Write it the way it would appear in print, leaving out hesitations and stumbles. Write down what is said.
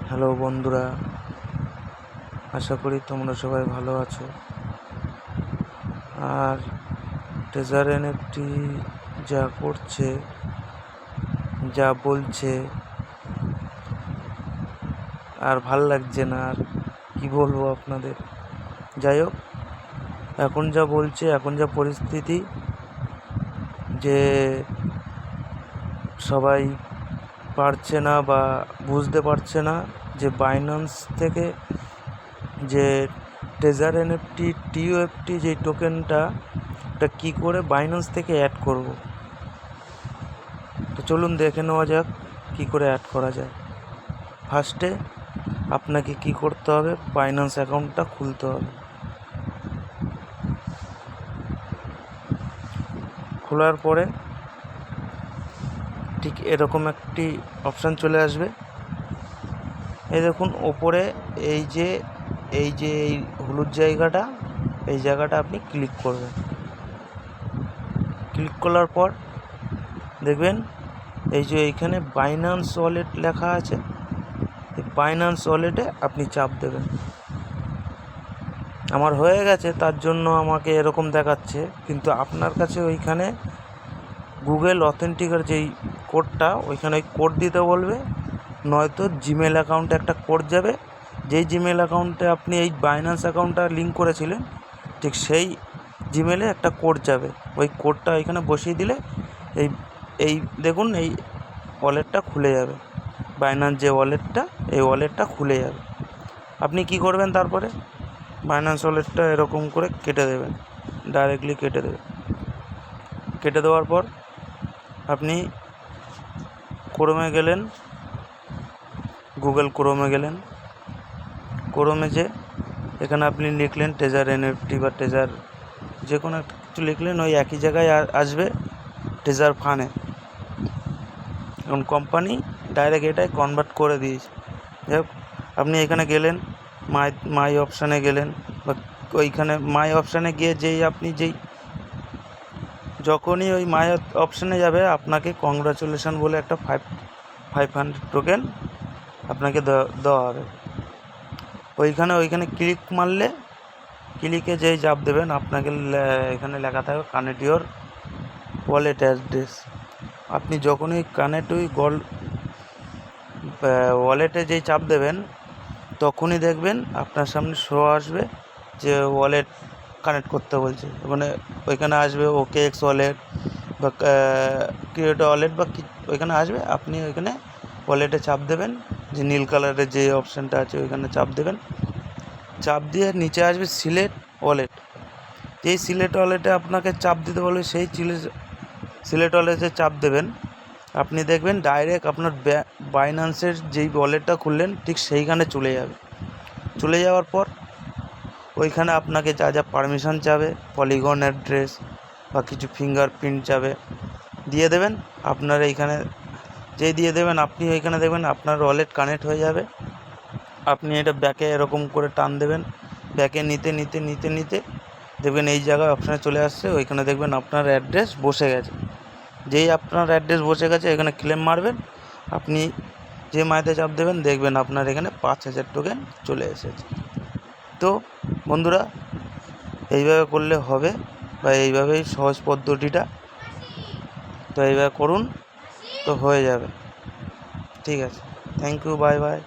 Hello বন্ধুরা, আশা করি তোমরা সবাই ভালো আছো। আর ট্রেজার এনএফটি যা করছে, যা বলছে, আর ভাল লাগছে না। আর কি বলবো আপনাদের। যাই হোক, এখন যা বলছে, এখন যা পরিস্থিতি, যে সবাই পারছে না বা বুঝতে পারছে না যে বাইন্যান্স থেকে যে ট্রেজার এনএফটি টিইউএফটি যে টোকেনটা, এটা কী করে বাইন্যান্স থেকে অ্যাড করব। তো চলুন দেখে নেওয়া যাক কী করে অ্যাড করা যায়। ফার্স্টে আপনাকে কি করতে হবে, বাইন্যান্স অ্যাকাউন্টটা খুলতে হবে। খোলার পরে ঠিক এরকম একটি অপশান চলে আসবে। এই দেখুন ওপরে এই যে এই হলুদ জায়গাটা, এই জায়গাটা আপনি ক্লিক করবেন। ক্লিক করার পর দেখবেন এই যে এইখানে বাইন্যান্স ওয়ালেট লেখা আছে, এই বাইন্যান্স ওয়ালেটে আপনি চাপ দেবেন। আমার হয়ে গেছে, তার জন্য আমাকে এরকম দেখাচ্ছে, কিন্তু আপনার কাছে ওইখানে গুগল অথেন্টিকের যেই কোডটা, ওইখানে ওই কোড দিতে বলবে, নয়তো জিমেল অ্যাকাউন্টে একটা কোড যাবে। যেই জিমেল অ্যাকাউন্টে আপনি এই বাইন্যান্স অ্যাকাউন্টটা লিঙ্ক করেছিলেন, ঠিক সেই জিমেলে একটা কোড যাবে। ওই কোডটা এখানে বসিয়ে দিলে এই এই দেখুন এই ওয়ালেটটা খুলে যাবে। বাইন্যান্স যে ওয়ালেটটা, এই ওয়ালেটটা খুলে যাবে। আপনি কি করবেন, তারপরে বাইন্যান্স ওয়ালেটটা এরকম করে কেটে দেবেন, ডাইরেক্টলি কেটে দেবেন। কেটে দেওয়ার পর আপনি ক্রোমে গেলেন, গুগল ক্রোমে গেলেন। ক্রোমে যে এখানে আপনি লিখলেন ট্রেজার এনএফটি বা ট্রেজার যে কোনো একটা কিছু লিখলেন, ওই একই জায়গায় আসবে ট্রেজার ফানে। এখন কোম্পানি ডাইরেক্ট এটাই কনভার্ট করে দিয়েছে। যাই হোক, আপনি এখানে গেলেন, মাই অপশানে গেলেন, বা ওইখানে মাই অপশানে গিয়ে যখনই ওই মাই অপশানে যাবে, আপনাকে কংগ্রাচুলেশন বলে একটা 500 টোকেন আপনাকে দেওয়া হবে। ওইখানে ক্লিক মারলে, ক্লিকে যেই চাপ দেবেন, আপনাকে এখানে লেখা থাকবে কানেক্ট ইওর ওয়ালেট অ্যাড্রেস। আপনি যখনই কানেক্ট ওয়ালেটে যেই চাপ দেবেন, তখনই দেখবেন আপনার সামনে শো আসবে যে ওয়ালেট কানেক্ট করতে বলছে। মানে ওইখানে আসবে OKX ওয়ালেট বা ক্রিয়েট ওয়ালেট বা ওইখানে আসবে। আপনি ওইখানে ওয়ালেটে চাপ দেবেন, যে নীল কালারের যে অপশানটা আছে ওইখানে চাপ দেবেন। চাপ দিয়ে নিচে আসবে সিলেক্ট ওয়ালেট। যেই সিলেক্ট ওয়ালেটে আপনাকে চাপ দিতে বলবে, সেই সিলেক্ট ওয়ালেটে চাপ দেবেন। আপনি দেখবেন ডাইরেক্ট আপনার বাইন্যান্সের যেই ওয়ালেটটা খুললেন, ঠিক সেইখানে চলে যাওয়ার পর ওইখানে আপনাকে যা যা পারমিশন চাবে, পলিগন অ্যাড্রেস বা কিছু ফিঙ্গারপ্রিন্ট চাবে, দিয়ে দেবেন। আপনার এইখানে যেই দিয়ে দেবেন, আপনি ওইখানে দেখবেন আপনার ওয়ালেট কানেক্ট হয়ে যাবে। আপনি এটা ব্যাকে এরকম করে টান দেবেন, ব্যাকে নিতে দেখবেন এই জায়গায় অপশানে চলে আসছে। ওইখানে দেখবেন আপনার অ্যাড্রেস বসে গেছে। যেই আপনার অ্যাড্রেস বসে গেছে, এখানে ক্লেম মারবেন। আপনি যে মাইতে চাপ দেবেন, দেখবেন আপনার এখানে 5000 টোকেন চলে এসেছে। তো বন্ধুরা, এইভাবে করলে হবে, বা এইভাবেই সহজ পদ্ধতিটা। তো এইভাবে করুন, তো হয়ে যাবে। ঠিক আছে, থ্যাংক ইউ, বাই বাই।